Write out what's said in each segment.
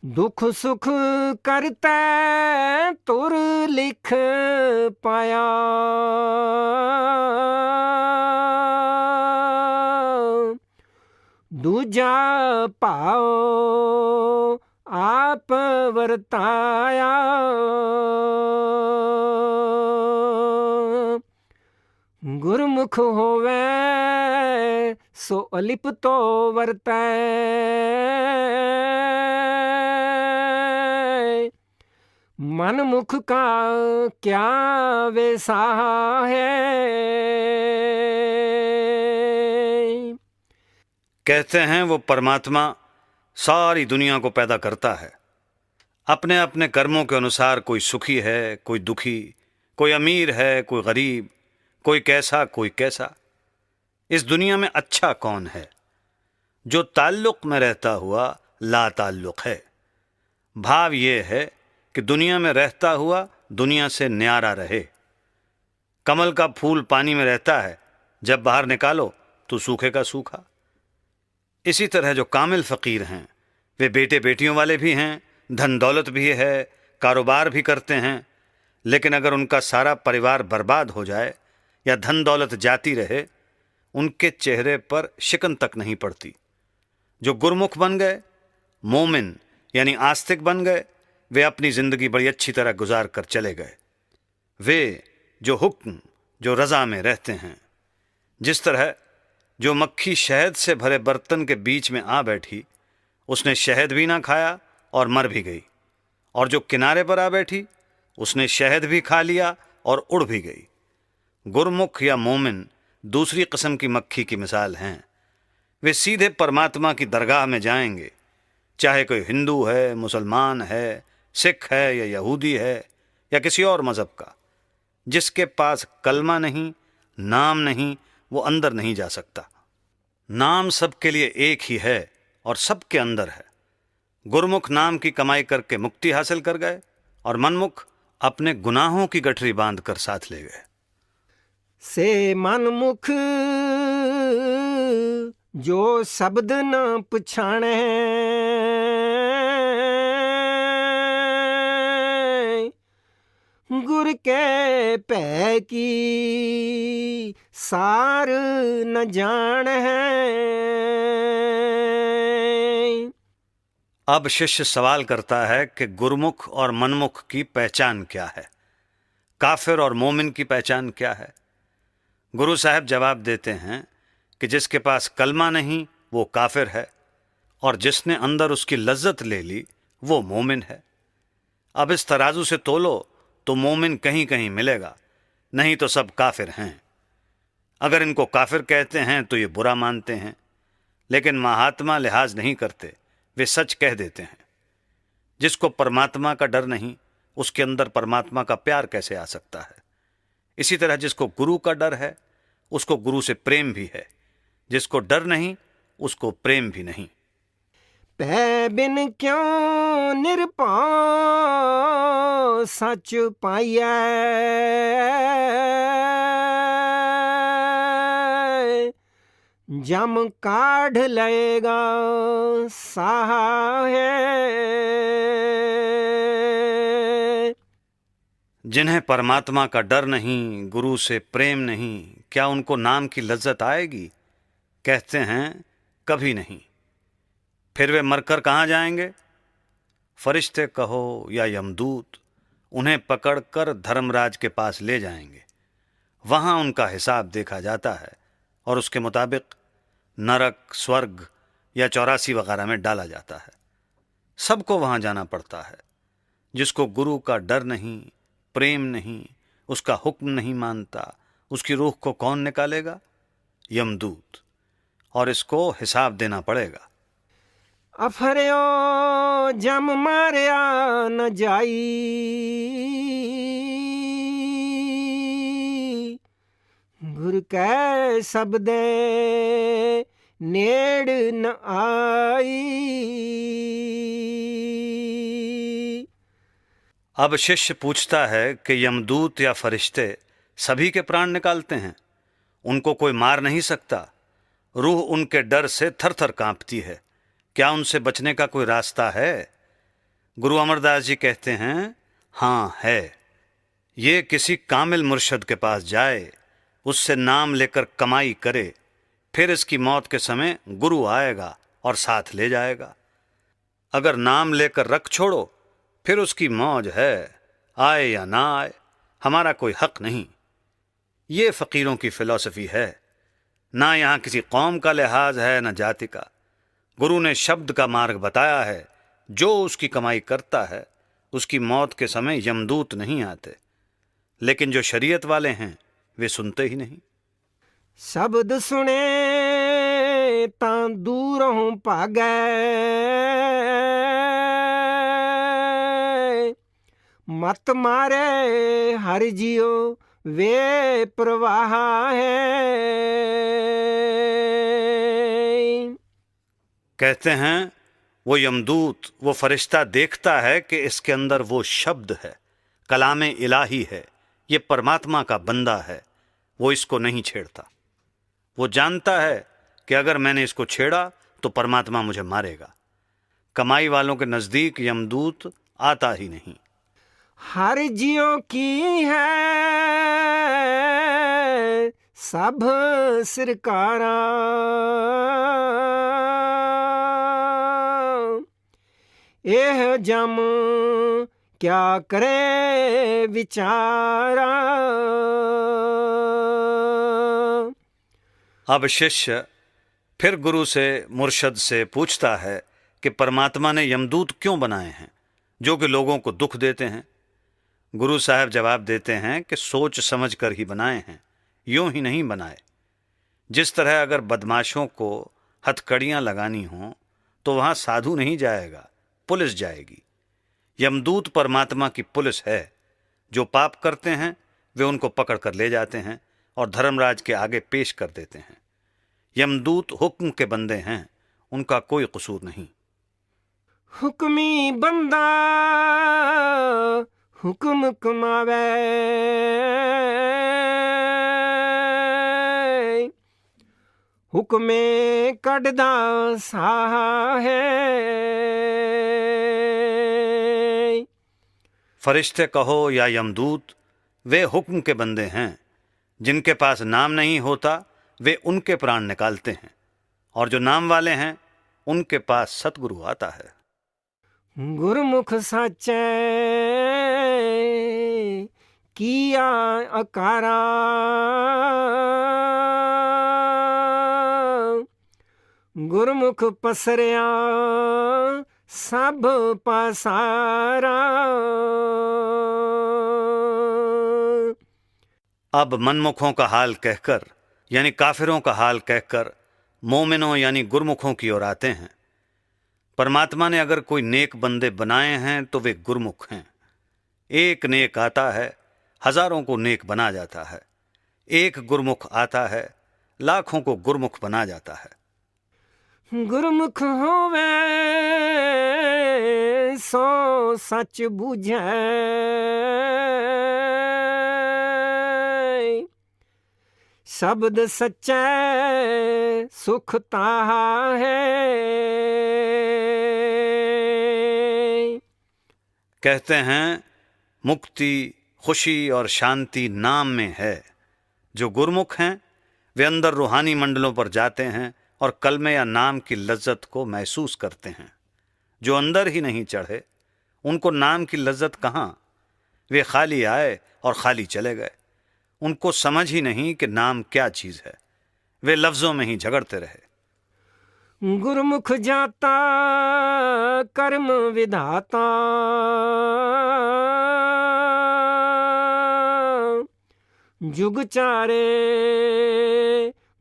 दुख सुख करतै तुर लिख पाया। दूजा पाओ आप वरताया। गुरमुख होवे सो अलिप तो वरतै। मनमुख का क्या वैसा है। कहते हैं वो परमात्मा सारी दुनिया को पैदा करता है। अपने अपने कर्मों के अनुसार कोई सुखी है, कोई दुखी, कोई अमीर है, कोई गरीब, कोई कैसा कोई कैसा। इस दुनिया में अच्छा कौन है? जो ताल्लुक में रहता हुआ ला ताल्लुक है। भाव ये है कि दुनिया में रहता हुआ दुनिया से न्यारा रहे। कमल का फूल पानी में रहता है, जब बाहर निकालो तो सूखे का सूखा। इसी तरह जो कामिल फ़कीर हैं वे बेटे बेटियों वाले भी हैं, धन दौलत भी है, कारोबार भी करते हैं, लेकिन अगर उनका सारा परिवार बर्बाद हो जाए या धन दौलत जाती रहे, उनके चेहरे पर शिकन तक नहीं पड़ती। जो गुरमुख बन गए, मोमिन यानी आस्तिक बन गए, वे अपनी ज़िंदगी बड़ी अच्छी तरह गुजार कर चले गए। वे जो हुक्म, जो रज़ा में रहते हैं। जिस तरह जो मक्खी शहद से भरे बर्तन के बीच में आ बैठी, उसने शहद भी ना खाया और मर भी गई, और जो किनारे पर आ बैठी उसने शहद भी खा लिया और उड़ भी गई। गुरमुख या मोमिन दूसरी किस्म की मक्खी की मिसाल हैं। वे सीधे परमात्मा की दरगाह में जाएंगे, चाहे कोई हिंदू है, मुसलमान है, सिख है या यहूदी है या किसी और मज़हब का। जिसके पास कलमा नहीं, नाम नहीं, वो अंदर नहीं जा सकता। नाम सबके लिए एक ही है और सबके अंदर है। गुरमुख नाम की कमाई करके मुक्ति हासिल कर गए और मनमुख अपने गुनाहों की गठरी बांध कर साथ ले गए। से मनमुख जो शब्द न पछाणे, गुर के पै की सार न जान है। अब शिष्य सवाल करता है कि गुरमुख और मनमुख की पहचान क्या है, काफिर और मोमिन की पहचान क्या है। गुरु साहब जवाब देते हैं कि जिसके पास कलमा नहीं वो काफिर है, और जिसने अंदर उसकी लज्जत ले ली वो मोमिन है। अब इस तराजू से तोलो तो मोमिन कहीं कहीं मिलेगा, नहीं तो सब काफिर हैं। अगर इनको काफिर कहते हैं तो ये बुरा मानते हैं, लेकिन महात्मा लिहाज नहीं करते, वे सच कह देते हैं। जिसको परमात्मा का डर नहीं, उसके अंदर परमात्मा का प्यार कैसे आ सकता है। इसी तरह जिसको गुरु का डर है, उसको गुरु से प्रेम भी है। जिसको डर नहीं, उसको प्रेम भी नहीं। पै बिन क्यों निरपाओ सच पाइयै, जम काढ़ लेगा साहे। जिन्हें परमात्मा का डर नहीं, गुरु से प्रेम नहीं, क्या उनको नाम की लज्जत आएगी? कहते हैं कभी नहीं। फिर वे मरकर कहाँ जाएंगे? फरिश्ते कहो या यमदूत उन्हें पकड़कर धर्मराज के पास ले जाएंगे। वहाँ उनका हिसाब देखा जाता है और उसके मुताबिक नरक, स्वर्ग या 84 वगैरह में डाला जाता है। सबको वहाँ जाना पड़ता है। जिसको गुरु का डर नहीं, प्रेम नहीं, उसका हुक्म नहीं मानता, उसकी रूह को कौन निकालेगा? यमदूत। और इसको हिसाब देना पड़ेगा। अफर्यो जम मारिया न जाई, गुर कै शब्दे नेड़ न आई। अब शिष्य पूछता है कि यमदूत या फरिश्ते सभी के प्राण निकालते हैं, उनको कोई मार नहीं सकता। रूह उनके डर से थर थर कांपती है। क्या उनसे बचने का कोई रास्ता है? गुरु अमरदास जी कहते हैं, हाँ है। ये किसी कामिल मुर्शद के पास जाए, उससे नाम लेकर कमाई करे, फिर इसकी मौत के समय गुरु आएगा और साथ ले जाएगा। अगर नाम लेकर रख छोड़ो, फिर उसकी मौज है, आए या ना आए, हमारा कोई हक नहीं। ये फकीरों की फिलॉसफी है। ना यहाँ किसी कौम का लिहाज है, न जाति का। गुरु ने शब्द का मार्ग बताया है। जो उसकी कमाई करता है, उसकी मौत के समय यमदूत नहीं आते। लेकिन जो शरीयत वाले हैं, वे सुनते ही नहीं। शब्द सुने तां दूरों भागै, मत मारे हर जियो वे प्रवाह है। कहते हैं, वो यमदूत, वो फरिश्ता देखता है कि इसके अंदर वो शब्द है, कलामे इलाही है, ये परमात्मा का बंदा है। वो इसको नहीं छेड़ता। वो जानता है कि अगर मैंने इसको छेड़ा तो परमात्मा मुझे मारेगा। कमाई वालों के नजदीक यमदूत आता ही नहीं। हर जियो की है सब सरकारा, एह जम क्या करे विचारा। अब शिष्य फिर गुरु से, मुर्शद से पूछता है कि परमात्मा ने यमदूत क्यों बनाए हैं जो कि लोगों को दुख देते हैं। गुरु साहब जवाब देते हैं कि सोच समझ कर ही बनाए हैं, यूं ही नहीं बनाए। जिस तरह अगर बदमाशों को हथकड़ियां लगानी हों तो वहां साधु नहीं जाएगा, पुलिस जाएगी। यमदूत परमात्मा की पुलिस है। जो पाप करते हैं वे उनको पकड़ कर ले जाते हैं और धर्मराज के आगे पेश कर देते हैं। यमदूत हुक्म के बंदे हैं, उनका कोई कसूर नहीं। हुक्मी बंदा हुक्म कमावे, हुक्मे कढ़दा साहा है। फरिश्ते कहो या यमदूत, वे हुक्म के बंदे हैं। जिनके पास नाम नहीं होता वे उनके प्राण निकालते हैं, और जो नाम वाले हैं उनके पास सतगुरु आता है। गुरमुख साचे किया अकारा, गुरमुख पसरिया सब पसारा। अब मनमुखों का हाल कहकर, यानी काफिरों का हाल कहकर, मोमिनों यानी गुरमुखों की ओर आते हैं। परमात्मा ने अगर कोई नेक बंदे बनाए हैं तो वे गुरमुख हैं। एक नेक आता है, हजारों को नेक बना जाता है। एक गुरमुख आता है, लाखों को गुरमुख बना जाता है। गुरमुख होवे सो सच बुझे, शब्द सच्चे सुख ताहा है। कहते हैं, मुक्ति, खुशी और शांति नाम में है। जो गुरमुख हैं वे अंदर रूहानी मंडलों पर जाते हैं और कलमे या नाम की लज्जत को महसूस करते हैं। जो अंदर ही नहीं चढ़े उनको नाम की लज्जत कहाँ। वे खाली आए और खाली चले गए। उनको समझ ही नहीं कि नाम क्या चीज है। वे लफ्जों में ही झगड़ते रहे। गुरमुख जाता कर्म विधाता, जुग चारे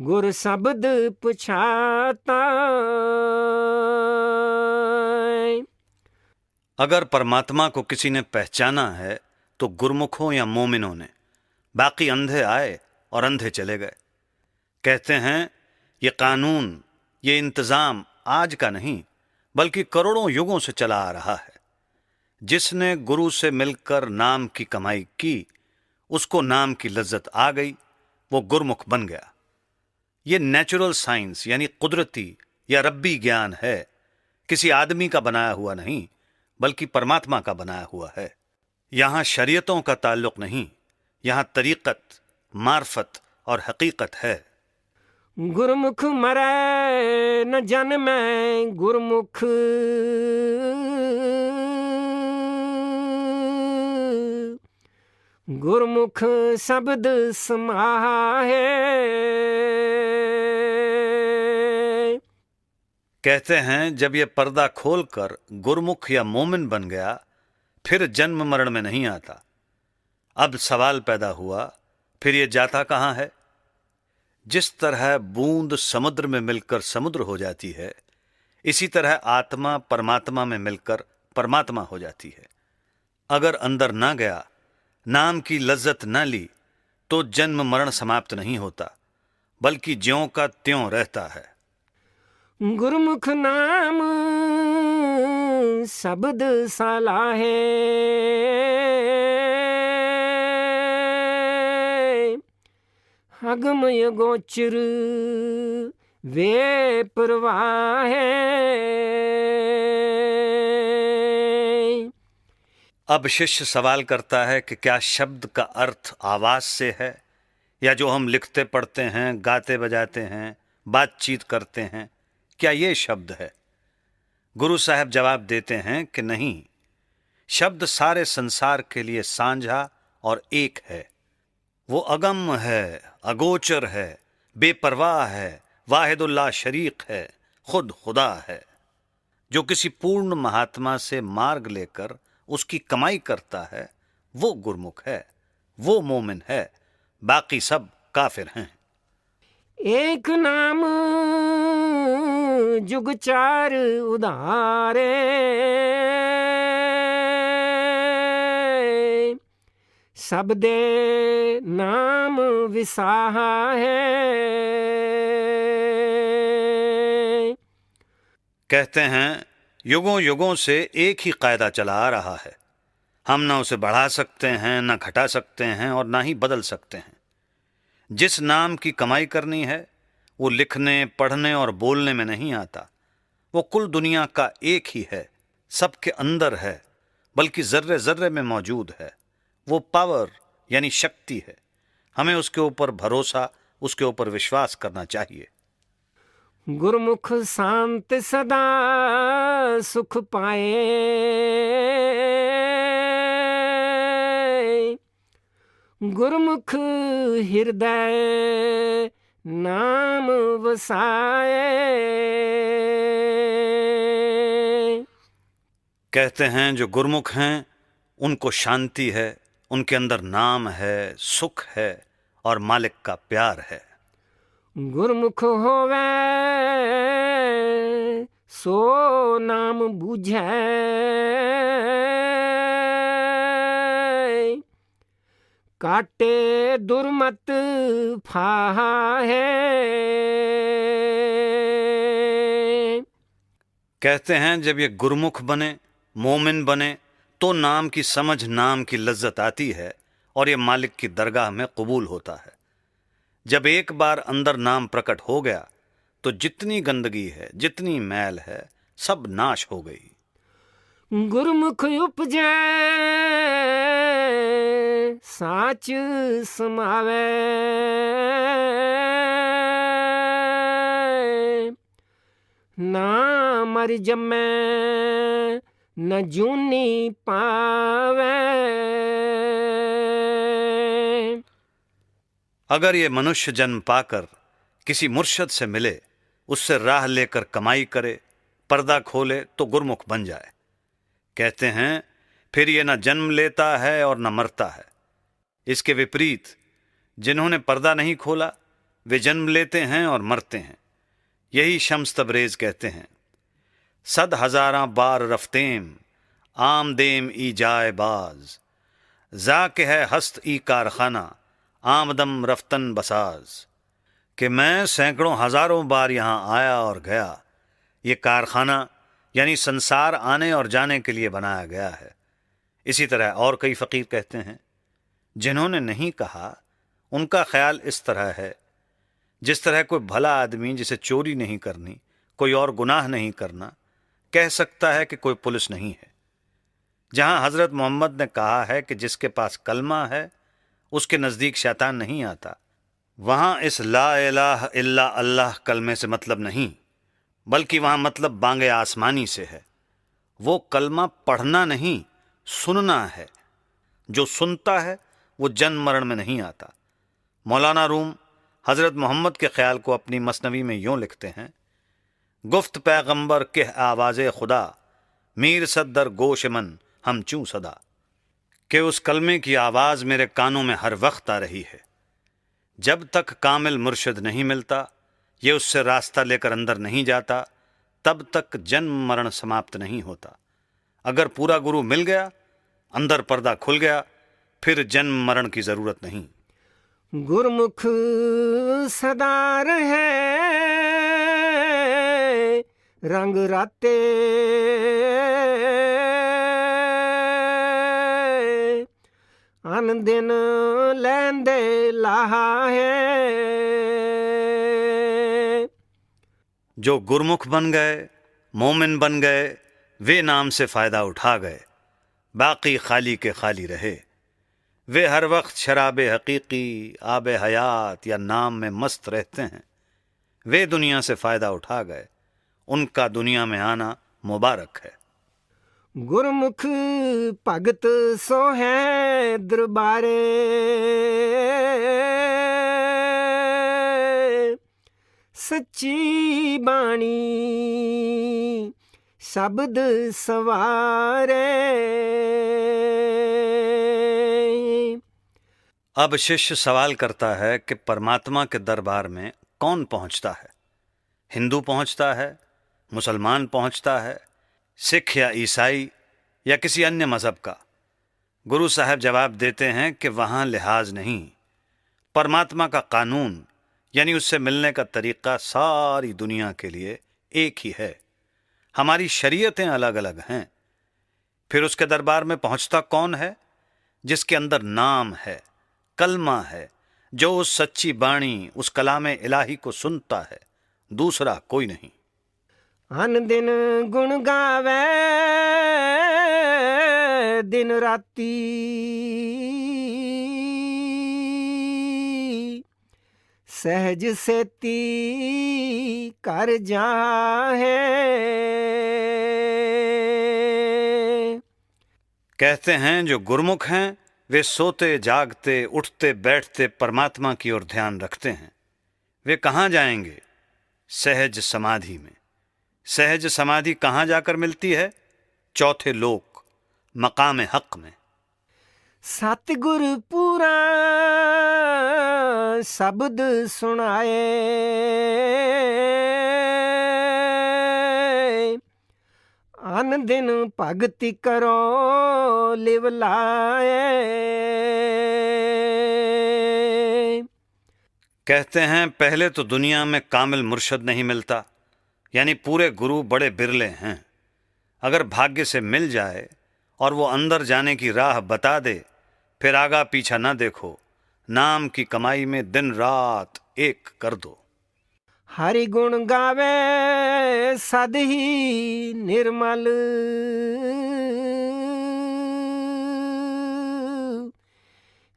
गुर शब्द पुछाता। अगर परमात्मा को किसी ने पहचाना है तो गुरमुखों या मोमिनों ने। बाकी अंधे आए और अंधे चले गए। कहते हैं, ये कानून, ये इंतजाम आज का नहीं बल्कि करोड़ों युगों से चला आ रहा है। जिसने गुरु से मिलकर नाम की कमाई की, उसको नाम की लज्जत आ गई, वो गुरमुख बन गया। ये नेचुरल साइंस यानी कुदरती या रब्बी ज्ञान है, किसी आदमी का बनाया हुआ नहीं, बल्कि परमात्मा का बनाया हुआ है। यहाँ शरीयतों का ताल्लुक नहीं, यहाँ तरीक़त, मार्फत और हकीकत है। गुरमुख मरै न जन्मै गुरमुख, गुरमुख शब्द समाहे। कहते हैं जब ये पर्दा खोलकर गुरमुख या मोमिन बन गया, फिर जन्म मरण में नहीं आता। अब सवाल पैदा हुआ, फिर ये जाता कहाँ है? जिस तरह बूंद समुद्र में मिलकर समुद्र हो जाती है, इसी तरह आत्मा परमात्मा में मिलकर परमात्मा हो जाती है। अगर अंदर ना गया, नाम की लज्जत ना ली, तो जन्म मरण समाप्त नहीं होता, बल्कि ज्यों का त्यों रहता है। गुरमुख नाम शब्द सलाहे, अगम गोचर वे परवाहे। अब शिष्य सवाल करता है कि क्या शब्द का अर्थ आवाज से है, या जो हम लिखते पढ़ते हैं, गाते बजाते हैं, बातचीत करते हैं, क्या ये शब्द है? गुरु साहब जवाब देते हैं कि नहीं, शब्द सारे संसार के लिए साझा और एक है। वो अगम है, अगोचर है, बेपरवाह है, वाहिदुल्ला शरीक है, खुद खुदा है। जो किसी पूर्ण महात्मा से मार्ग लेकर उसकी कमाई करता है, वो गुरमुख है, वो मोमिन है, बाकी सब काफिर हैं। एक नाम जुग चार उधारे, सब दे नाम विसाहा है। कहते हैं युगों युगों से एक ही कायदा चला आ रहा है। हम ना उसे बढ़ा सकते हैं, ना घटा सकते हैं, और ना ही बदल सकते हैं। जिस नाम की कमाई करनी है, वो लिखने, पढ़ने और बोलने में नहीं आता। वो कुल दुनिया का एक ही है, सबके अंदर है, बल्कि जर्रे जर्रे में मौजूद है। वो पावर यानी शक्ति है। हमें उसके ऊपर भरोसा, उसके ऊपर विश्वास करना चाहिए। गुरमुख शांत सदा सुख पाए, गुरमुख हृदय नाम वसाए। कहते हैं जो गुरमुख हैं उनको शांति है, उनके अंदर नाम है, सुख है और मालिक का प्यार है। गुरमुख होवे सो नाम बूझै, काटे दुर्मत फाहा है। कहते हैं जब ये गुरमुख बने, मोमिन बने, तो नाम की समझ, नाम की लज्जत आती है और ये मालिक की दरगाह में कबूल होता है। जब एक बार अंदर नाम प्रकट हो गया, तो जितनी गंदगी है, जितनी मैल है, सब नाश हो गई। गुरमुख उपजै साच समावे, ना मर जमै न जूनी पावे। अगर ये मनुष्य जन्म पाकर किसी मुर्शद से मिले, उससे राह लेकर कमाई करे, पर्दा खोले, तो गुरमुख बन जाए। कहते हैं फिर ये न जन्म लेता है और न मरता है। इसके विपरीत जिन्होंने पर्दा नहीं खोला, वे जन्म लेते हैं और मरते हैं। यही शम्स तबरेज कहते हैं, सद हजारा बार रफ्तेम आमदेम ई जाए बाज, जाके है हस्त ई कारखाना आमदम रफ्तन बसाज। कि मैं सैकड़ों हजारों बार यहाँ आया और गया। ये कारखाना यानी संसार आने और जाने के लिए बनाया गया है। इसी तरह और कई फ़कीर कहते हैं, जिन्होंने नहीं कहा उनका ख्याल इस तरह है, जिस तरह कोई भला आदमी जिसे चोरी नहीं करनी, कोई और गुनाह नहीं करना, कह सकता है कि कोई पुलिस नहीं है। जहां हजरत मोहम्मद ने कहा है कि जिसके पास कलमा है उसके नजदीक शैतान नहीं आता, वहां इस ला इलाहा इल्ला अल्लाह कलमे से मतलब नहीं, बल्कि वहां मतलब बांगे आसमानी से है। वो कलमा पढ़ना नहीं, सुनना है। जो सुनता है वो जन्म मरण में नहीं आता। मौलाना रूम हजरत मोहम्मद के ख्याल को अपनी मसनवी में यूं लिखते हैं, गुफ्त पैगंबर के आवाज़े खुदा, मीर सद्दर गोश मन हम चूं सदा, कि उस कलमे की आवाज़ मेरे कानों में हर वक्त आ रही है। जब तक कामिल मुर्शिद नहीं मिलता, ये उससे रास्ता लेकर अंदर नहीं जाता, तब तक जन्म मरण समाप्त नहीं होता। अगर पूरा गुरु मिल गया, अंदर पर्दा खुल गया, फिर जन्म मरण की जरूरत नहीं। गुरमुख सदा रहे रंग राते, अन दिन लैंदे लाहा है। जो गुरमुख बन गए, मोमिन बन गए, वे नाम से फायदा उठा गए, बाकी खाली के खाली रहे। वे हर वक्त शराब हकीकी, आब हयात या नाम में मस्त रहते हैं। वे दुनिया से फायदा उठा गए, उनका दुनिया में आना मुबारक है। गुरमुख भगत सो है दरबारे, सच्ची बाणी शब्द सवारे। अब शिष्य सवाल करता है कि परमात्मा के दरबार में कौन पहुंचता है? हिंदू पहुंचता है, मुसलमान पहुंचता है, सिख या ईसाई या किसी अन्य मजहब का? गुरु साहब जवाब देते हैं कि वहां लिहाज नहीं। परमात्मा का कानून यानी उससे मिलने का तरीका सारी दुनिया के लिए एक ही है। हमारी शरीयतें अलग अलग हैं। फिर उसके दरबार में पहुंचता कौन है? जिसके अंदर नाम है, कलमा है, जो उस सच्ची बाणी, उस कलामे इलाही को सुनता है, दूसरा कोई नहीं। अन दिन गुण गावे दिन राती, सहज सेती कर जाहे। कहते हैं जो गुरमुख हैं वे सोते जागते उठते बैठते परमात्मा की ओर ध्यान रखते हैं। वे कहाँ जाएंगे? सहज समाधि में। सहज समाधि कहाँ जाकर मिलती है? चौथे लोक, मकाम हक में। सतगुर पूरा शब्द सुनाए, अन दिन भगति करो लिव लाए। कहते हैं पहले तो दुनिया में कामिल मुर्शद नहीं मिलता, यानी पूरे गुरु बड़े बिरले हैं। अगर भाग्य से मिल जाए और वो अंदर जाने की राह बता दे, फिर आगा पीछा न देखो, नाम की कमाई में दिन रात एक कर दो। हरि गुण गावे सद ही निर्मल,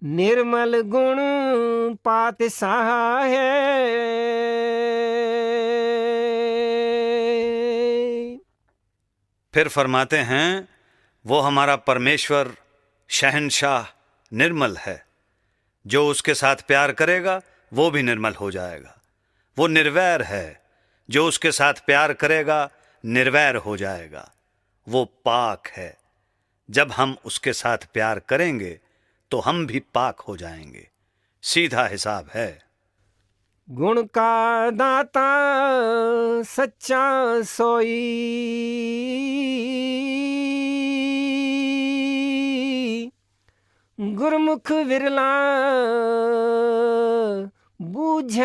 निर्मल गुण पातशाह है। फिर फरमाते हैं वो हमारा परमेश्वर शहनशाह निर्मल है। जो उसके साथ प्यार करेगा वो भी निर्मल हो जाएगा। वो निर्वैर है, जो उसके साथ प्यार करेगा निर्वैर हो जाएगा। वो पाक है, जब हम उसके साथ प्यार करेंगे तो हम भी पाक हो जाएंगे। सीधा हिसाब है। गुण का दाता सच्चा सोई, गुरमुख विरला बूझे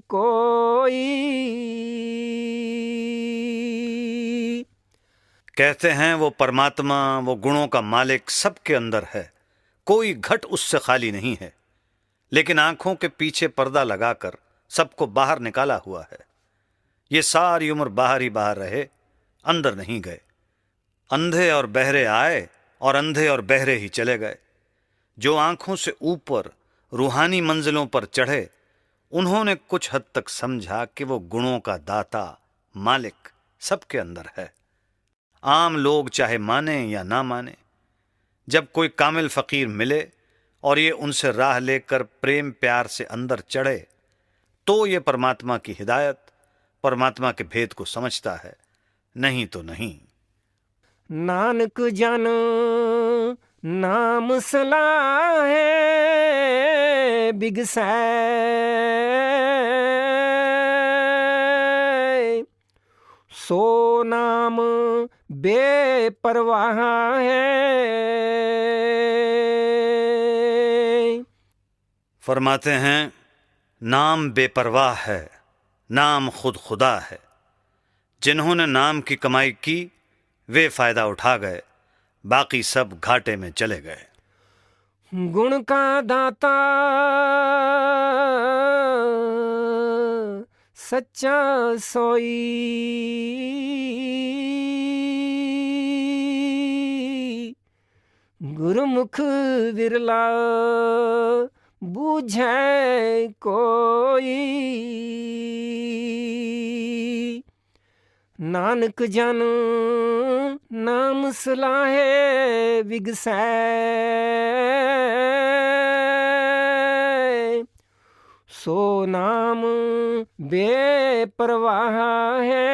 कोई। कहते हैं वो परमात्मा, वो गुणों का मालिक सबके अंदर है, कोई घट उससे खाली नहीं है, लेकिन आंखों के पीछे पर्दा लगाकर सबको बाहर निकाला हुआ है। ये सारी उम्र बाहर ही बाहर रहे, अंदर नहीं गए। अंधे और बहरे आए और अंधे और बहरे ही चले गए। जो आंखों से ऊपर रूहानी मंजिलों पर चढ़े, उन्होंने कुछ हद तक समझा कि वो गुणों का दाता, मालिक सबके अंदर है। आम लोग चाहे माने या ना माने, जब कोई कामिल फकीर मिले और ये उनसे राह लेकर प्रेम प्यार से अंदर चढ़े, तो ये परमात्मा की हिदायत, परमात्मा के भेद को समझता है, नहीं तो नहीं। नानक जन नाम सलाहे बिगसै, सो नाम बेपरवाह है। फरमाते हैं, नाम बेपरवाह है, नाम खुद खुदा है। जिन्होंने नाम की कमाई की वे फायदा उठा गए, बाकी सब घाटे में चले गए। गुण का दाता सच्चा सोई, गुरुमुख विरला बूझे कोई। नानक जन नाम सलाहे बिगसै, सो नाम बेपरवाह है।